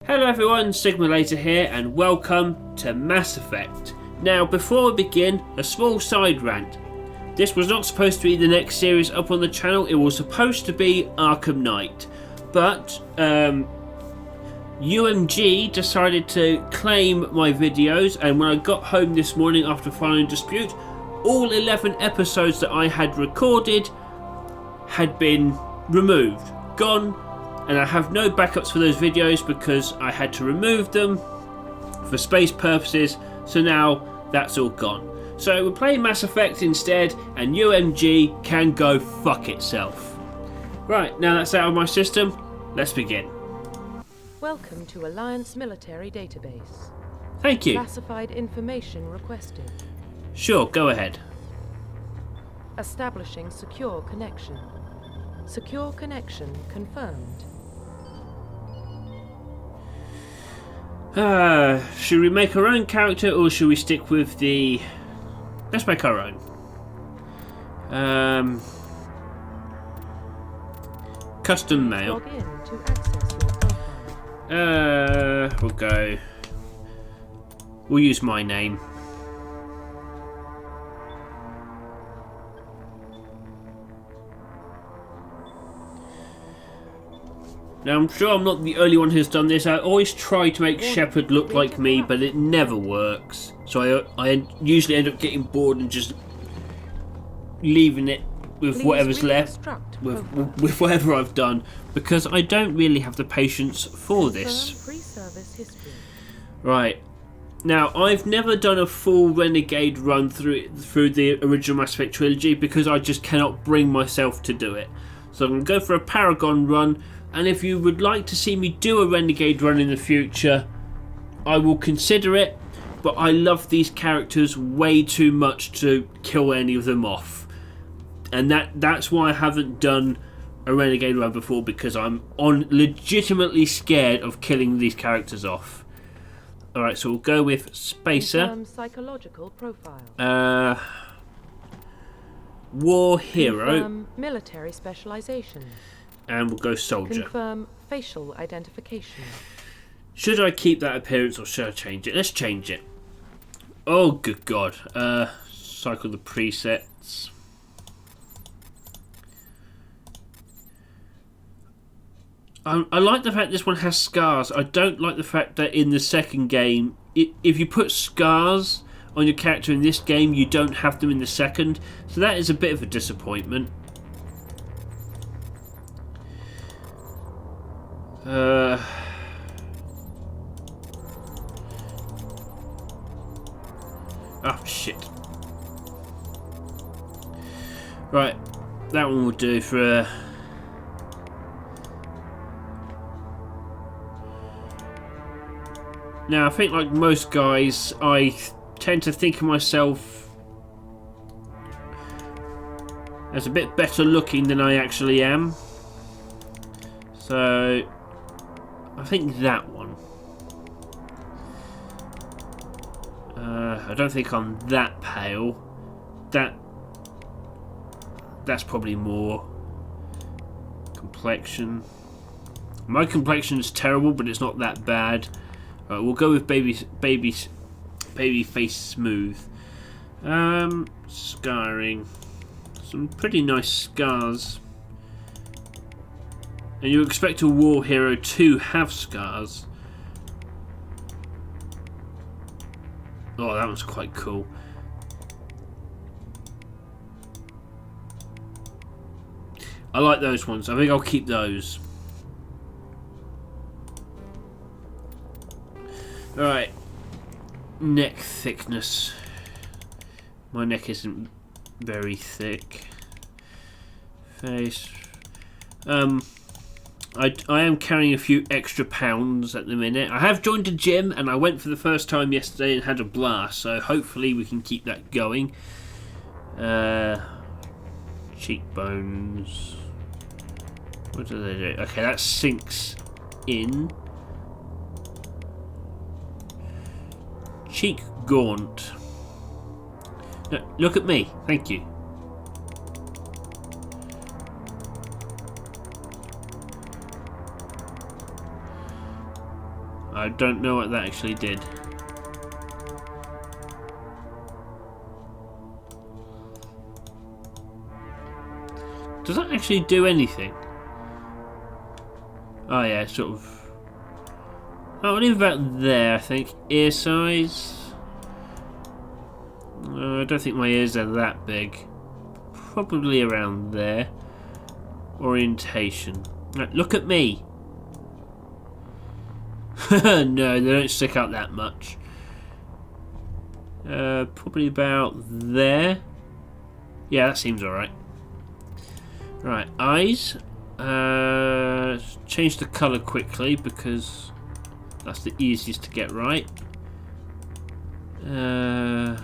Hello everyone, Sigma here and welcome to Mass Effect. Now before we begin, a small side rant. This was not supposed to be the next series up on the channel, it was supposed to be Arkham Knight. But UMG decided to claim my videos, and when I got home this morning after filing a dispute, all 11 episodes that I had recorded had been removed, gone. And I have no backups for those videos because I had to remove them for space purposes, so now that's all gone. So we're playing Mass Effect instead, and UMG can go fuck itself. Right, now that's out of my system, let's begin. Welcome to Alliance Military Database. Thank you. Classified information requested. Sure, go ahead. Establishing secure connection. Secure connection confirmed. Should we make our own character or should we stick with the... Let's make our own. Custom mail. Log in to access your profile. We'll use my name. Now I'm sure I'm not the only one who's done this. I always try to make Shepard look like me, but it never works. So I usually end up getting bored and just leaving it with whatever's left, with whatever I've done, because I don't really have the patience for this. Pre-service history. Right. Now, I've never done a full Renegade run through the original Mass Effect trilogy because I just cannot bring myself to do it. So I'm going to go for a Paragon run. And if you would like to see me do a Renegade run in the future, I will consider it, but I love these characters way too much to kill any of them off. And that's why I haven't done a Renegade run before, because I'm legitimately scared of killing these characters off. Alright, so we'll go with Spacer. Confirm psychological profile. War Hero. Confirm military specialization. And we'll go Soldier. Confirm facial identification. Should I keep that appearance or should I change it? Let's change it. Oh, good God. Cycle the presets. I like the fact this one has scars. I don't like the fact that in the second game, if you put scars on your character in this game, you don't have them in the second. So that is a bit of a disappointment. Oh shit. Right, that one will do for Now I think, like most guys, I tend to think of myself as a bit better looking than I actually am. So I think that one. I don't think I'm that pale. That's probably more complexion. My complexion is terrible, but it's not that bad. We'll go with baby face smooth. Scarring. Some pretty nice scars. And you expect a war hero to have scars. Oh, that one's quite cool. I like those ones. I think I'll keep those. Alright. Neck thickness. My neck isn't very thick. Face. I am carrying a few extra pounds at the minute. I have joined a gym and I went for the first time yesterday and had a blast, so hopefully we can keep that going. Cheekbones. What do they do? Okay, that sinks in. Cheek gaunt. No, look at me, thank you. I don't know what that actually did. Does that actually do anything? Oh yeah, sort of. Oh, I'll leave about there, I think. Ear size. I don't think my ears are that big. Probably around there. Orientation. Right, look at me. No, they don't stick out that much. Probably about there. Yeah, that seems alright. Right, eyes. Change the colour quickly because that's the easiest to get right. Am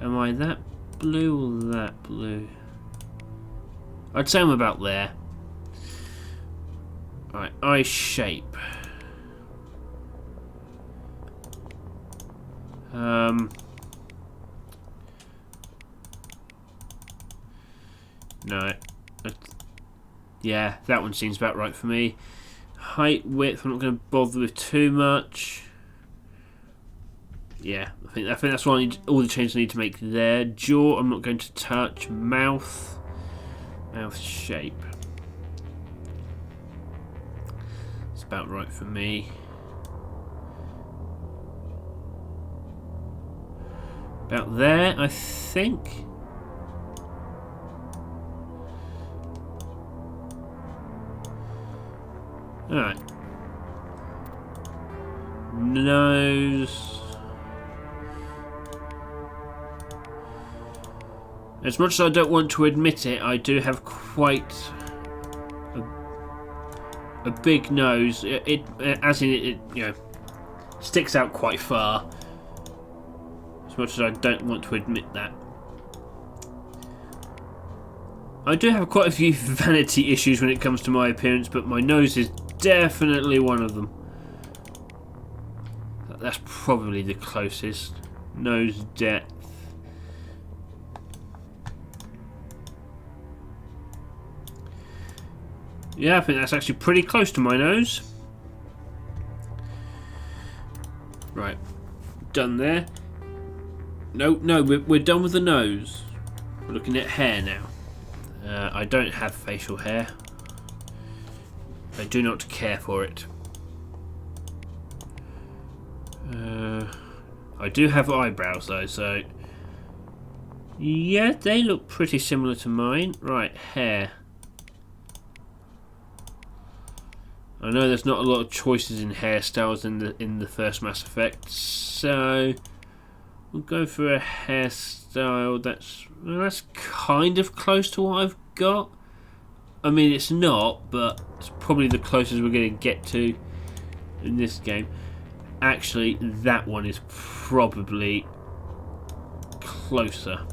I that blue or that blue? I'd say I'm about there. Right, eye shape. No. Yeah, that one seems about right for me. Height, width, I'm not going to bother with too much. Yeah, I think that's what I need, all the changes I need to make there. Jaw, I'm not going to touch. Mouth shape. It's about right for me. About there, I think. Alright. Nose. As much as I don't want to admit it, I do have quite a big nose. It you know, sticks out quite far. As much as I don't want to admit that. I do have quite a few vanity issues when it comes to my appearance, but my nose is definitely one of them. That's probably the closest. Nose depth. Yeah, I think that's actually pretty close to my nose. Right. Done there. No, we're done with the nose. We're looking at hair now. I don't have facial hair. I do not care for it. I do have eyebrows though, so yeah, they look pretty similar to mine. Right, hair. I know there's not a lot of choices in hairstyles in the first Mass Effect, so we'll go for a hairstyle that's kind of close to what I've got. I mean, it's not, but it's probably the closest we're going to get to in this game. Actually, that one is probably closer.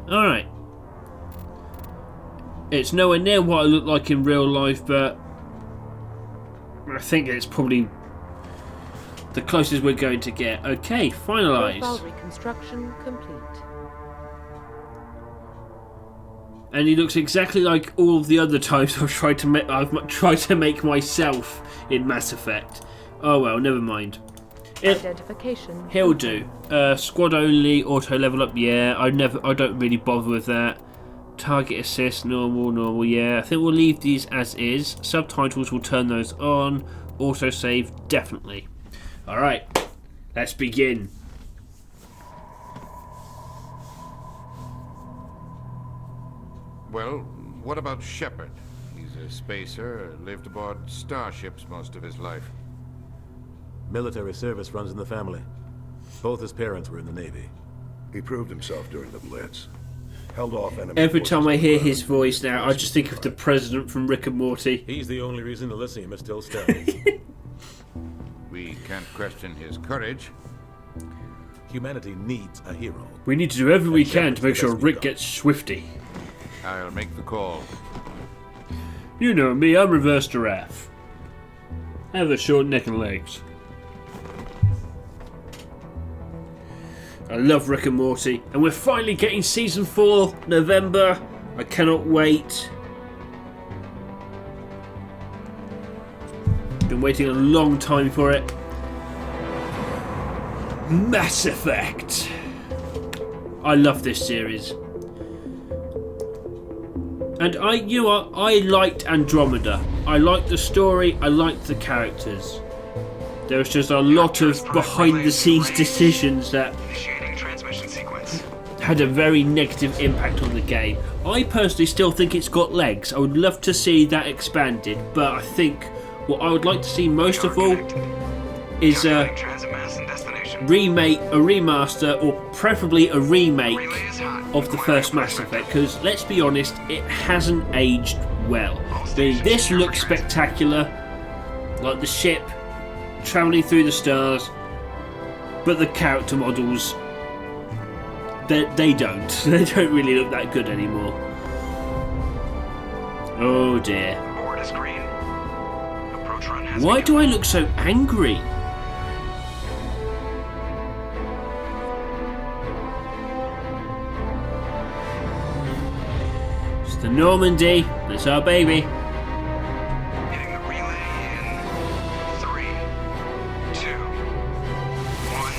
Alright. It's nowhere near what I look like in real life, but I think it's probably the closest we're going to get. Okay, finalise. Profile reconstruction complete. And he looks exactly like all of the other times I've tried to make myself in Mass Effect. Oh well, never mind. Identification. He'll do. Squad only, auto level up. Yeah, I don't really bother with that. Target assist, normal. Yeah, I think we'll leave these as is. Subtitles, will turn those on. Autosave, definitely. All right, let's begin. Well, what about Shepard? He's a spacer, lived aboard starships most of his life. Military service runs in the family. Both his parents were in the Navy. He proved himself during the Blitz. Held off enemy Every forces time I hear from his voice now, I just think of the president from Rick and Morty. He's the only reason Elysium is still standing. We can't question his courage. Humanity needs a hero. We need to do everything we can Shepard's to make the sure best we've Rick got. gets swifty. I'll make the call. You know me, I'm reverse giraffe. I have a short neck and legs. I love Rick and Morty, and we're finally getting season 4, November. I cannot wait. Been waiting a long time for it. Mass Effect. I love this series. And I liked Andromeda. I liked the story, I liked the characters. There was just a lot of behind the scenes decisions that had a very negative impact on the game. I personally still think it's got legs. I would love to see that expanded, but I think what I would like to see most of all is a remaster, or preferably a remake of the first Mass Effect, because let's be honest, it hasn't aged well. This looks spectacular, like the ship travelling through the stars, but the character models, they don't really look that good anymore. Oh dear. Why do I look so angry? It's the Normandy. That's our baby. Hitting the relay in 3, 2, 1.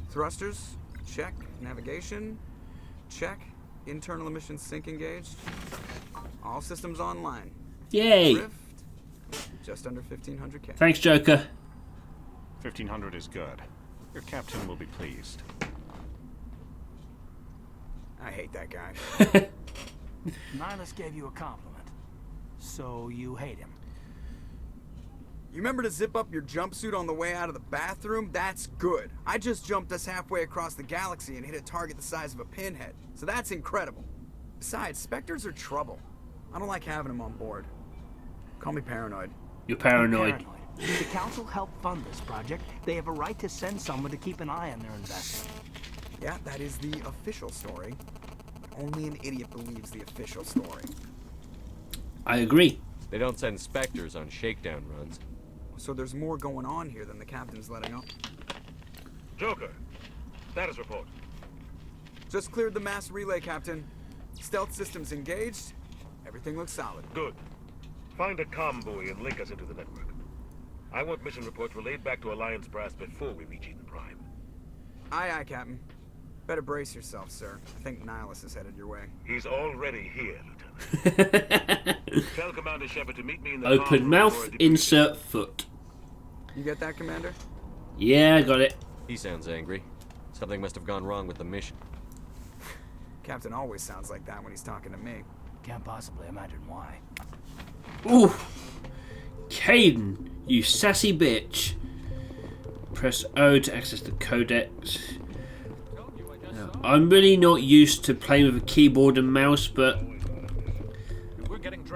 Thrusters, check. Navigation, check. Internal emissions sync engaged. All systems online. Yay! Drift, just under 1,500K. Thanks, Joker. 1,500 is good. Your captain will be pleased. I hate that guy. Nihilus gave you a compliment, so you hate him. You remember to zip up your jumpsuit on the way out of the bathroom? That's good. I just jumped us halfway across the galaxy and hit a target the size of a pinhead, so that's incredible. Besides, Spectres are trouble. I don't like having them on board. Call me paranoid. You're paranoid. The Council helped fund this project. They have a right to send someone to keep an eye on their investment. Yeah, that is the official story. Only an idiot believes the official story. I agree. They don't send Spectres on shakedown runs. So there's more going on here than the captain's letting on. Joker, status report. Just cleared the mass relay, Captain. Stealth systems engaged. Everything looks solid. Good. Find a comm buoy and link us into the network. I want mission reports relayed back to Alliance brass before we reach Eden Prime. Aye, aye, Captain. Better brace yourself, sir. I think Nihilus is headed your way. He's already here, Lieutenant. Tell Commander Shepard to meet me in the comm Open room mouth, for a debriefing. insert foot. You get that, Commander? Yeah, I got it. He sounds angry. Something must have gone wrong with the mission. Captain always sounds like that when he's talking to me. Can't possibly imagine why. Ooh. Caden, you sassy bitch. Press O to access the codex. Now, I'm really not used to playing with a keyboard and mouse, but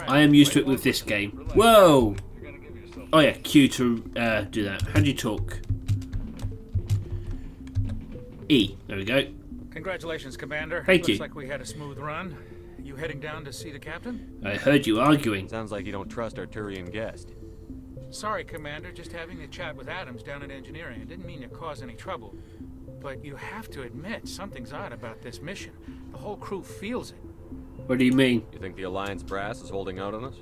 I am used to it with this game. Whoa! Oh yeah, Q to do that. How do you talk? E. There we go. Congratulations, Commander. Thank you. Looks like we had a smooth run. You heading down to see the captain? I heard you arguing. Sounds like you don't trust our Turian guest. Sorry, Commander. Just having a chat with Adams down at engineering. It didn't mean to cause any trouble. But you have to admit, something's odd about this mission. The whole crew feels it. What do you mean? You think the Alliance brass is holding out on us?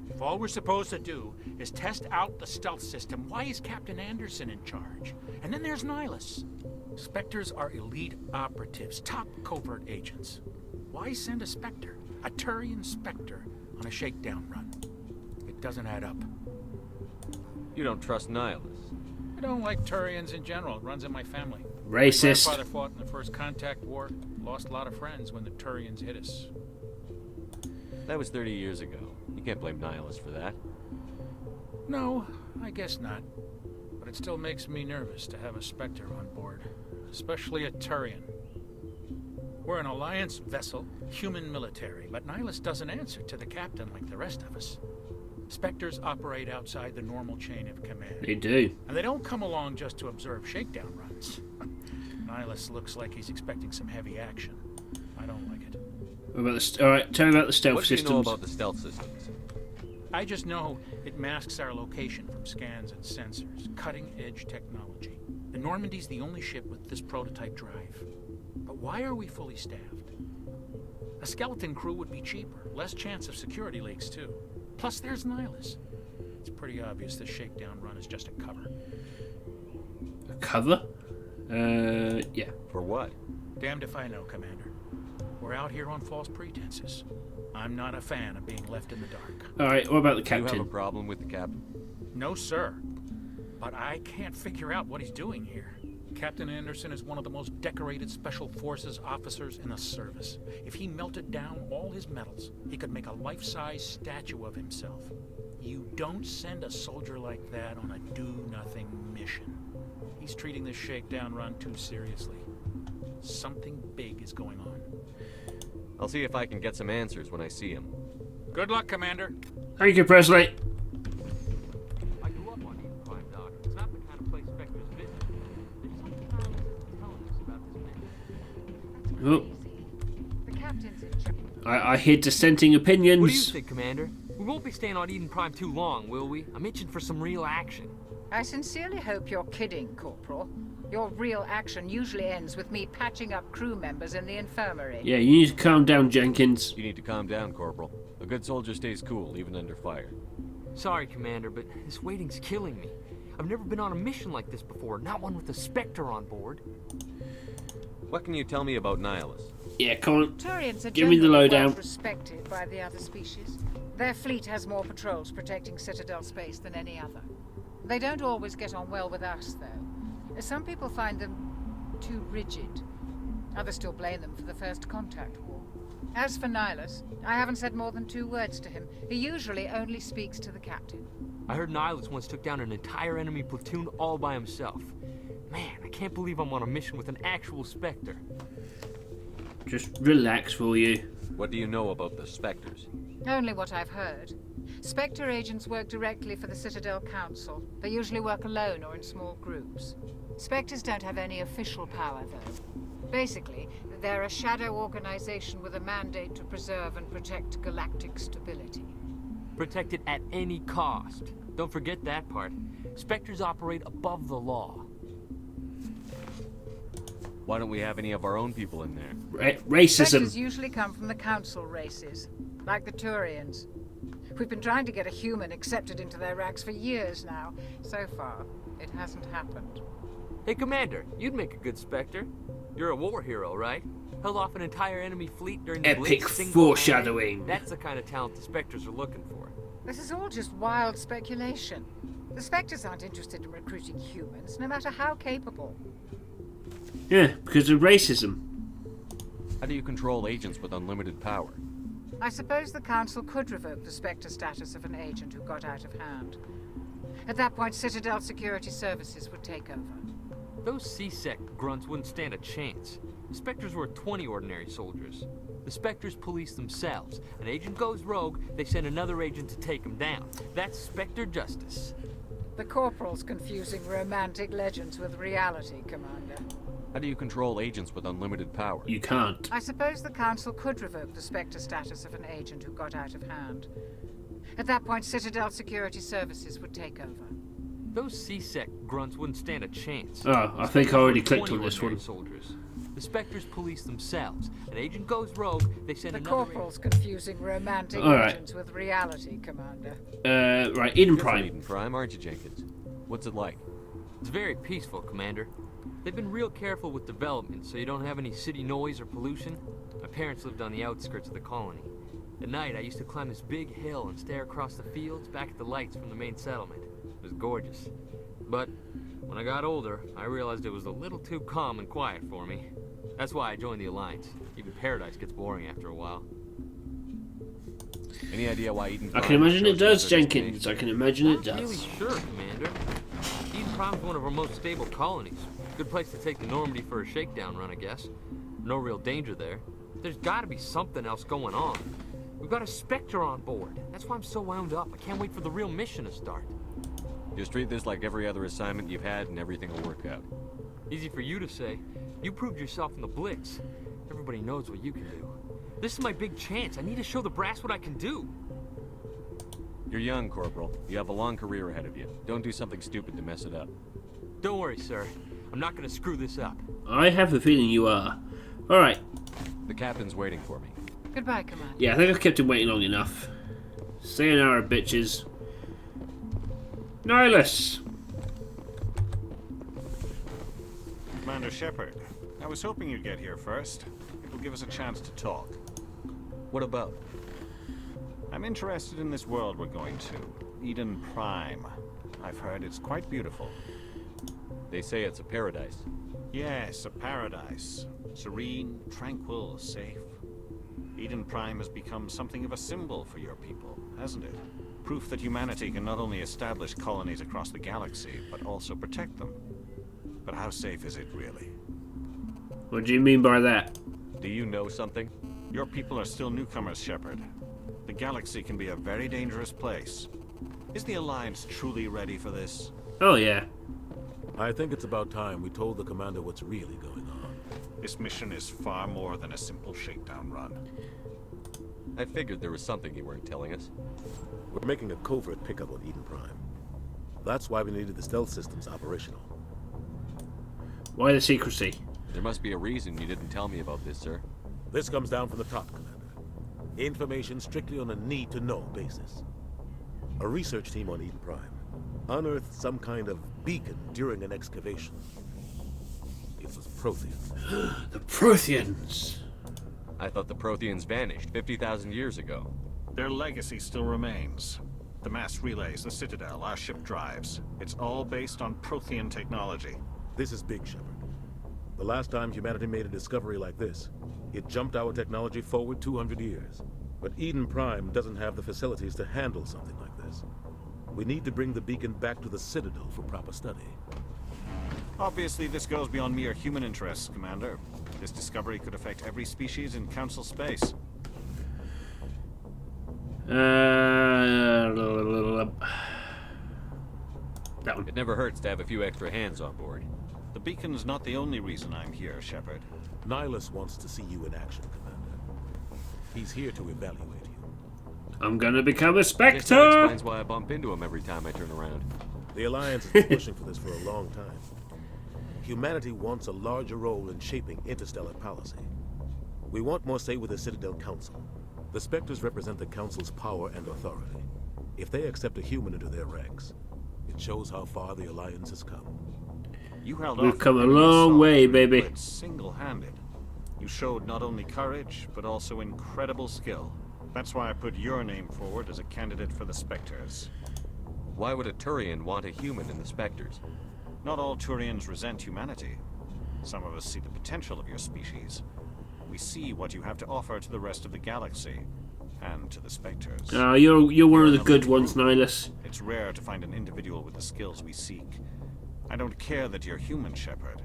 If all we're supposed to do is test out the stealth system, why is Captain Anderson in charge? And then there's Nihilus. Spectres are elite operatives, top covert agents. Why send a Spectre, a Turian Spectre, on a shakedown run? It doesn't add up. You don't trust Nihilus. I don't like Turians in general. It runs in my family. Racist. My grandfather fought in the First Contact War. Lost a lot of friends when the Turians hit us. That was 30 years ago. You can't blame Nihilus for that. No, I guess not. But it still makes me nervous to have a Spectre on board. Especially a Turian. We're an Alliance vessel, human military, but Nihilus doesn't answer to the captain like the rest of us. Spectres operate outside the normal chain of command. They do. And they don't come along just to observe shakedown runs. Nihilus looks like he's expecting some heavy action. I don't like it. What about the Alright, tell me about the stealth What do you systems. know about the stealth systems? I just know it masks our location from scans and sensors. Cutting-edge technology. The Normandy's the only ship with this prototype drive. But why are we fully staffed? A skeleton crew would be cheaper, less chance of security leaks too. Plus there's Nihilus. It's pretty obvious this shakedown run is just a cover. A cover? Yeah. For what? Damned if I know, Commander. We're out here on false pretenses. I'm not a fan of being left in the dark. Alright, what about the Do you captain? have a problem with the captain? No, sir. But I can't figure out what he's doing here. Captain Anderson is one of the most decorated Special Forces officers in the service. If he melted down all his medals, he could make a life-size statue of himself. You don't send a soldier like that on a do-nothing mission. He's treating this shakedown run too seriously. Something big is going on. I'll see if I can get some answers when I see him. Good luck, Commander. Thank you, Presley. I grew up on Eden Prime, Doc. It's not the kind of place Spectres visit. There's something Nihilus is telling us about this man. Oh. The captain's in charge. I hear dissenting opinions. What do you think, Commander? We won't be staying on Eden Prime too long, will we? I'm itching for some real action. I sincerely hope you're kidding, Corporal. Your real action usually ends with me patching up crew members in the infirmary. Yeah, you need to calm down, Jenkins. You need to calm down, Corporal. A good soldier stays cool, even under fire. Sorry, Commander, but this waiting's killing me. I've never been on a mission like this before, not one with a Spectre on board. What can you tell me about Nihilus? Yeah, come on. Turians are Give me the generally lowdown. well respected by the other species. Their fleet has more patrols protecting Citadel space than any other. They don't always get on well with us, though. Some people find them too rigid. Others still blame them for the First Contact War. As for Nihilus, I haven't said more than 2 words to him. He usually only speaks to the captain. I heard Nihilus once took down an entire enemy platoon all by himself. Man, I can't believe I'm on a mission with an actual Spectre. Just relax, will you? What do you know about the Spectres? Only what I've heard. Spectre agents work directly for the Citadel Council. They usually work alone or in small groups. Spectres don't have any official power, though. Basically, they're a shadow organization with a mandate to preserve and protect galactic stability. Protect it at any cost. Don't forget that part. Spectres operate above the law. Why don't we have any of our own people in there? Racism. Spectres usually come from the Council races, like the Turians. We've been trying to get a human accepted into their ranks for years now. So far, it hasn't happened. Hey, Commander, you'd make a good Spectre. You're a war hero, right? Held off an entire enemy fleet during the Epic Blitz single-handed. foreshadowing. That's the kind of talent the Spectres are looking for. This is all just wild speculation. The Spectres aren't interested in recruiting humans, no matter how capable. Yeah, because of racism. How do you control agents with unlimited power? I suppose the Council could revoke the Spectre status of an agent who got out of hand. At that point, Citadel Security Services would take over. Those C-Sec grunts wouldn't stand a chance. The Spectres were 20 ordinary soldiers. The Spectres police themselves. An agent goes rogue, they send another agent to take him down. That's Spectre justice. The Corporal's confusing romantic legends with reality, Commander. How do you control agents with unlimited power? You can't. I suppose the Council could revoke the Spectre status of an agent who got out of hand. At that point, Citadel Security Services would take over. Those C-Sec grunts wouldn't stand a chance. Oh, I think I already clicked on this one. Soldiers. The Spectres police themselves. An agent goes rogue, they send the another... Corporal's confusing romantic Alright. legends with reality, Commander. Right, Eden You're from Prime. Eden Prime, aren't you, Jenkins? What's it like? It's very peaceful, Commander. They've been real careful with development, so you don't have any city noise or pollution. My parents lived on the outskirts of the colony. At night, I used to climb this big hill and stare across the fields back at the lights from the main settlement. It was gorgeous. But when I got older, I realized it was a little too calm and quiet for me. That's why I joined the Alliance. Even Paradise gets boring after a while. Any idea why Eden I Prime can imagine it chose does, to Jenkins. I can imagine it Not really does. sure, Commander. Eden Prime's one of our most stable colonies. Good place to take the Normandy for a shakedown run, I guess. No real danger there. There's gotta be something else going on. We've got a Spectre on board. That's why I'm so wound up. I can't wait for the real mission to start. Just treat this like every other assignment you've had and everything will work out. Easy for you to say. You proved yourself in the Blitz. Everybody knows what you can do. This is my big chance. I need to show the brass what I can do. You're young, Corporal. You have a long career ahead of you. Don't do something stupid to mess it up. Don't worry, sir. I'm not gonna screw this up. I have a feeling you are. Alright. The captain's waiting for me. Goodbye, Commander. Yeah, I think I've kept him waiting long enough. Sayonara, bitches. Nihilus! Commander Shepard, I was hoping you'd get here first. It will give us a chance to talk. What about? I'm interested in this world we're going to. Eden Prime. I've heard it's quite beautiful. They say it's a paradise. Yes, a paradise. Serene, tranquil, safe. Eden Prime has become something of a symbol for your people, hasn't it? Proof that humanity can not only establish colonies across the galaxy, but also protect them. But how safe is it, really? What do you mean by that? Do you know something? Your people are still newcomers, Shepard. The galaxy can be a very dangerous place. Is the Alliance truly ready for this? Oh, yeah. I think it's about time we told the commander what's really going on. This mission is far more than a simple shakedown run. I figured there was something you weren't telling us. We're making a covert pickup on Eden Prime. That's why we needed the stealth systems operational. Why the secrecy? There must be a reason you didn't tell me about this, sir. This comes down from the top, Commander. Information strictly on a need-to-know basis. A research team on Eden Prime unearthed some kind of beacon during an excavation. It was Prothean. The Protheans! I thought the Protheans vanished 50,000 years ago. Their legacy still remains. The mass relays, the Citadel, our ship drives. It's all based on Prothean technology. This is big, Shepard. The last time humanity made a discovery like this, it jumped our technology forward 200 years. But Eden Prime doesn't have the facilities to handle something like this. We need to bring the beacon back to the Citadel for proper study. Obviously, this goes beyond mere human interests, Commander. This discovery could affect every species in Council space. That one. It never hurts to have a few extra hands on board. The beacon's not the only reason I'm here, Shepard. Nihilus wants to see you in action, Commander. He's here to evaluate you. I'm gonna become a Guess that Spectre! explains why I bump into him every time I turn around. The Alliance has been pushing for this for a long time. Humanity wants a larger role in shaping interstellar policy. We want more say with the Citadel Council. The Spectres represent the Council's power and authority. If they accept a human into their ranks, it shows how far the Alliance has come. You held We've off come a enemy long assault way, with baby. Blitz single-handed. You showed not only courage, but also incredible skill. That's why I put your name forward as a candidate for the Spectres. Why would a Turian want a human in the Spectres? Not all Turians resent humanity. Some of us see the potential of your species. We see what you have to offer to the rest of the galaxy, and to the Spectres. You're one of the good ones, Nihilus. It's rare to find an individual with the skills we seek. I don't care that you're human, Shepard.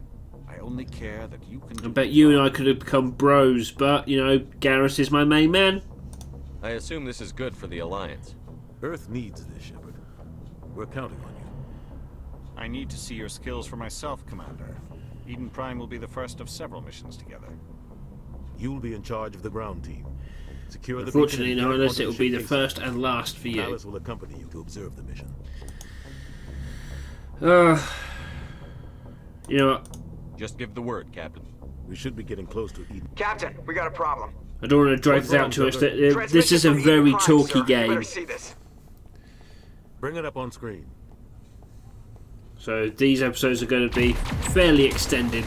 I only care that you can I do bet the you job. and I could have become bros, but, you know, Garrus is my main man. I assume this is good for the Alliance. Earth needs this, Shepard. We're counting on you. I need to see your skills for myself, Commander. Eden Prime will be the first of several missions together. You'll be in charge of the ground team. Secure the Unfortunately, beacon and get Nihilus, onto it will be the ship first ASAP. and last for you. Nihilus will accompany you to observe the mission. You know what? Just give the word, Captain. We should be getting close to Eden. Captain, we got a problem. I don't want to drag this out too much. This is a very talky You game. better see this. Bring it up on screen. So these episodes are going to be fairly extended.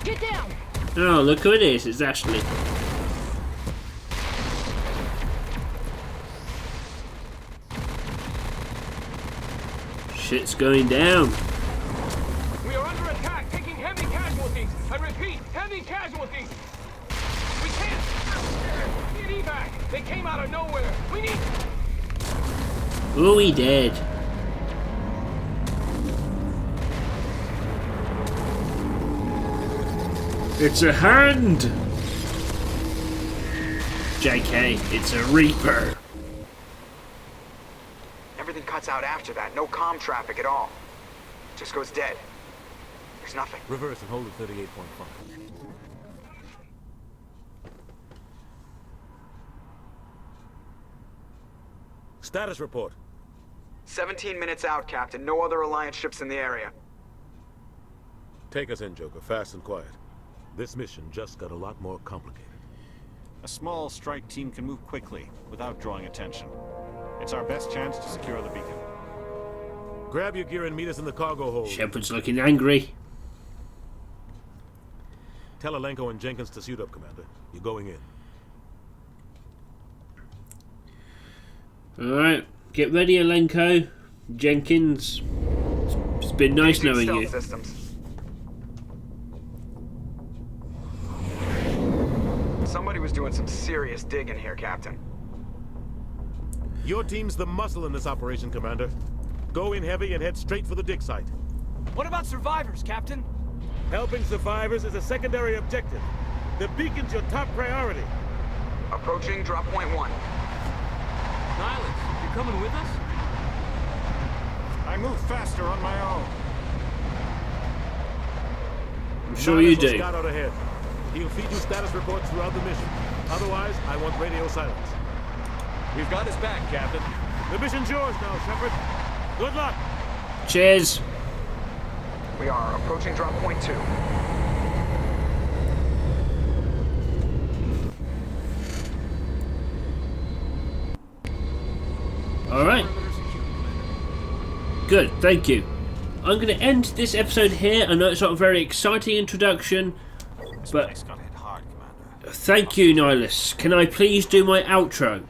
Get down! Oh, look who it is. It's Ashley. Shit's going down. We are under attack, taking heavy casualties. I repeat, heavy casualties. We can't. Need evac. They came out of nowhere. We need. Oh, he dead. It's a hand. JK, it's a Reaper. Everything cuts out after that. No comm traffic at all. Just goes dead. There's nothing. Reverse and hold at 38.5. Status report. 17 minutes out, Captain. No other Alliance ships in the area. Take us in, Joker, fast and quiet. This mission just got a lot more complicated. A small strike team can move quickly, without drawing attention. It's our best chance to secure the beacon. Grab your gear and meet us in the cargo hold. Shepard's looking angry. Tell Alenko and Jenkins to suit up, Commander. You're going in. Alright, get ready, Alenko. Jenkins. It's been nice knowing you. Systems. Somebody was doing some serious digging here, Captain. Your team's the muscle in this operation, Commander. Go in heavy and head straight for the dig site. What about survivors, Captain? Helping survivors is a secondary objective. The beacon's your top priority. Approaching drop point 1. Nihilus, you're coming with us? I move faster on my own. I'm sure you do. Scout out ahead. He'll feed you status reports throughout the mission. Otherwise, I want radio silence. We've got his back, Captain. The mission's yours now, Shepard. Good luck. Cheers. We are approaching drop point 2. Alright. Good, thank you. I'm going to end this episode here. I know it's not a very exciting introduction, but thank you, Nihilus. Can I please do my outro?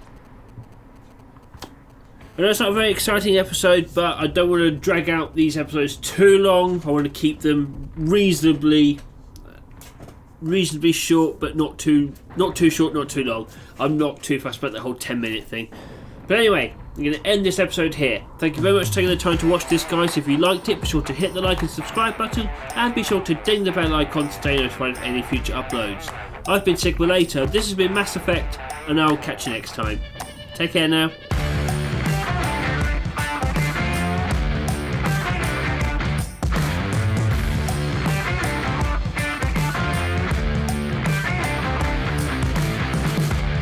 I know it's not a very exciting episode, but I don't want to drag out these episodes too long. I want to keep them reasonably short, but not too short, not too long. I'm not too fussed about the whole 10-minute thing. But anyway, I'm going to end this episode here. Thank you very much for taking the time to watch this, guys. If you liked it, be sure to hit the like and subscribe button, and be sure to ding the bell icon to stay notified of any future uploads. I've been Sigma Later, this has been Mass Effect, and I'll catch you next time. Take care now.